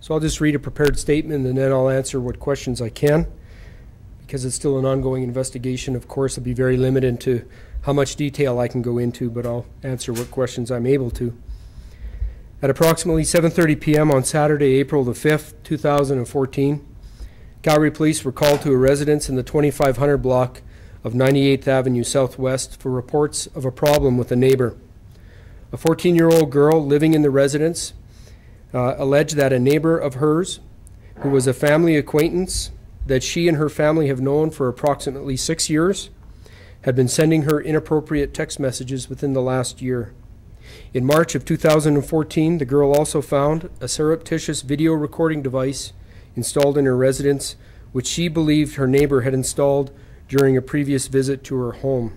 So I'll just read a prepared statement and then I'll answer what questions I can. Because it's still an ongoing investigation, of course, I'll be very limited to how much detail I can go into, but I'll answer what questions I'm able to. At approximately 7:30 p.m. on Saturday, April the 5th, 2014, Calgary Police were called to a residence in the 2500 block of 98th Avenue Southwest for reports of a problem with a neighbor. A 14-year-old girl living in the residence alleged that a neighbor of hers, who was a family acquaintance that she and her family have known for approximately 6 years, had been sending her inappropriate text messages within the last year. In March of 2014, the girl also found a surreptitious video recording device installed in her residence, which she believed her neighbor had installed during a previous visit to her home.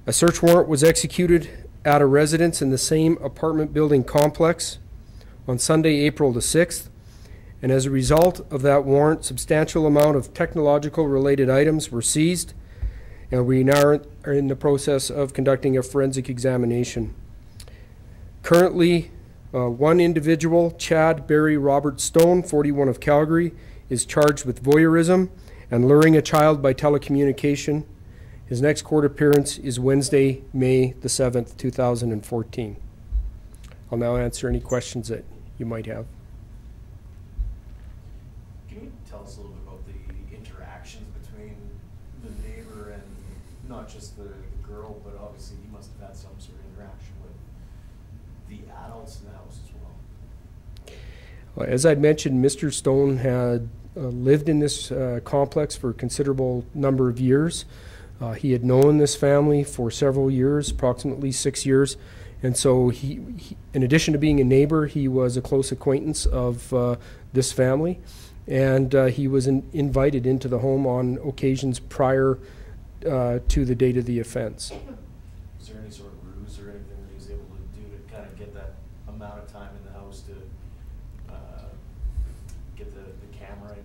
A search warrant was executed at a residence in the same apartment building complex on Sunday, April the 6th, and as a result of that warrant, substantial amount of technological related items were seized, and we now are in the process of conducting a forensic examination. Currently, one individual, Chad Barry Robert Stone, 41 of Calgary, is charged with voyeurism and luring a child by telecommunication. His next court appearance is Wednesday, May the 7th, 2014. I'll now answer any questions that you might have. Can you tell us a little bit about the interactions between the neighbor and not just the girl, but obviously he must have had some sort of interaction with the adults in the house as well? Well, as I mentioned, Mr. Stone had lived in this complex for a considerable number of years. He had known this family for several years, approximately 6 years, and so he, in addition to being a neighbor, he was a close acquaintance of this family, and he was invited into the home on occasions prior to the date of the offense. Was there any sort of ruse or anything that he was able to do to kind of get that amount of time in the house to get the camera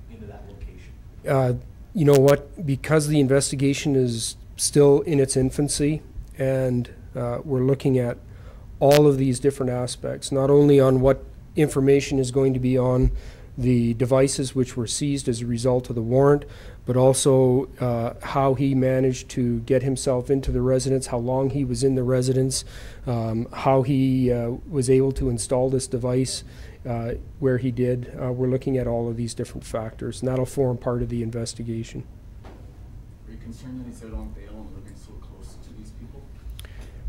into that location? You know what? Because the investigation is still in its infancy, and we're looking at all of these different aspects, not only on what information is going to be on the devices which were seized as a result of the warrant, but also how he managed to get himself into the residence, how long he was in the residence, how he was able to install this device where he did. We're looking at all of these different factors, and that'll form part of the investigation. Are you concerned that he's out on bail and living so close to these people?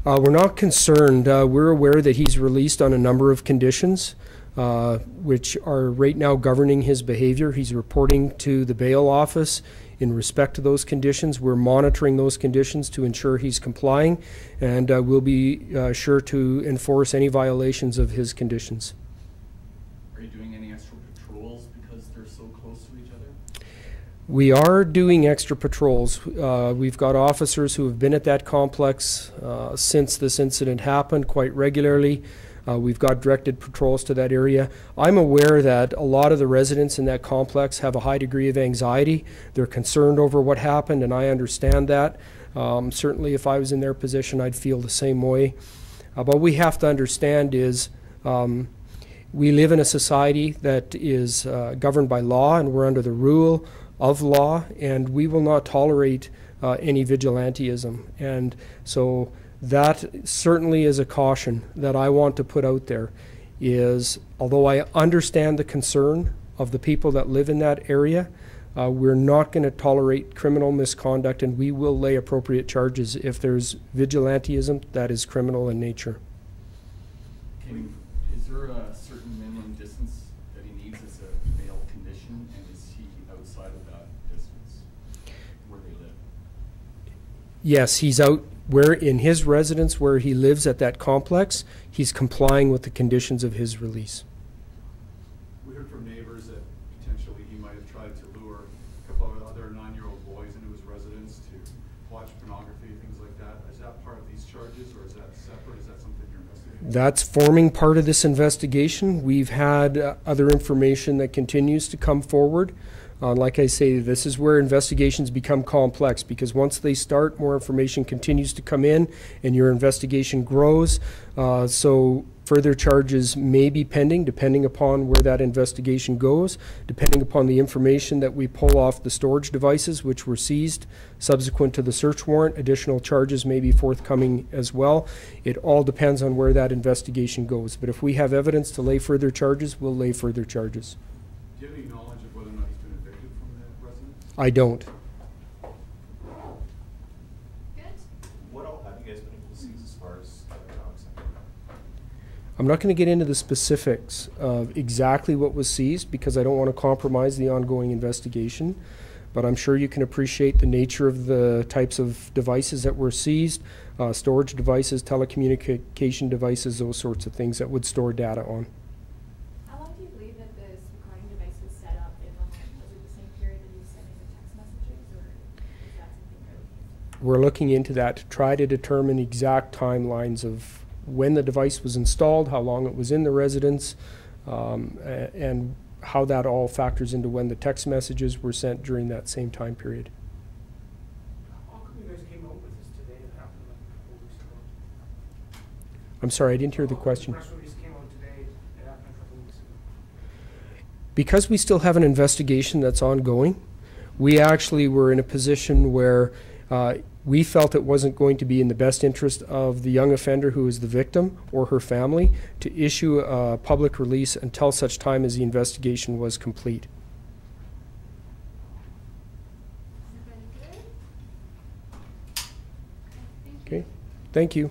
We're not concerned. We're aware that he's released on a number of conditions, which are right now governing his behavior. He's reporting to the bail office in respect to those conditions. We're monitoring those conditions to ensure he's complying, and we'll be sure to enforce any violations of his conditions. Are you doing any extra patrols because they're so close to each other? We are doing extra patrols. We've got officers who have been at that complex since this incident happened quite regularly. We've got directed patrols to that area. I'm aware that a lot of the residents in that complex have a high degree of anxiety. They're concerned over what happened, and I understand that. Certainly if I was in their position, I'd feel the same way. But what we have to understand is we live in a society that is governed by law, and we're under the rule of law, and we will not tolerate any vigilantism. And so that certainly is a caution that I want to put out there, is although I understand the concern of the people that live in that area, we're not going to tolerate criminal misconduct, and we will lay appropriate charges if there's vigilantism that is criminal in nature. Is there a certain minimum distance that he needs as a bail condition, and is he outside of that distance where they live? Yes, he's out where in his residence where he lives at that complex. He's complying with the conditions of his release. We heard from neighbors that potentially he might have tried to lure a couple of other 9-year-old boys into his residence to watch pornography, things like that. Is that part of these charges, or is that separate? Is that something you're investigating? That's forming part of this investigation. We've had other information that continues to come forward. Like I say, this is where investigations become complex, because once they start, more information continues to come in and your investigation grows. So Further charges may be pending depending upon where that investigation goes, depending upon the information that we pull off the storage devices which were seized subsequent to the search warrant. Additional charges may be forthcoming as well. It all depends on where that investigation goes. But if we have evidence to lay further charges, we'll lay further charges. Do you have any knowledge of whether or not he's been evicted from the residence? I don't. What all have you guys been able to seize as far as dogs? I'm not going to get into the specifics of exactly what was seized because I don't want to compromise the ongoing investigation, but I'm sure you can appreciate the nature of the types of devices that were seized, storage devices, telecommunication devices, those sorts of things that would store data on. How long do you believe that this recording device was set up in? Was it the same period that he was sending the text messages, or is that something you're looking into? We're looking into that to try to determine exact timelines of when the device was installed, how long it was in the residence, and how that all factors into when the text messages were sent during that same time period. How come you guys came out with this today? It happened like a couple weeks ago. I'm sorry, I didn't hear the question. The press release came out today. It happened a couple weeks ago. Because we still have an investigation that's ongoing, we actually were in a position where we felt it wasn't going to be in the best interest of the young offender who is the victim or her family to issue a public release until such time as the investigation was complete. Everybody good? Okay, thank you.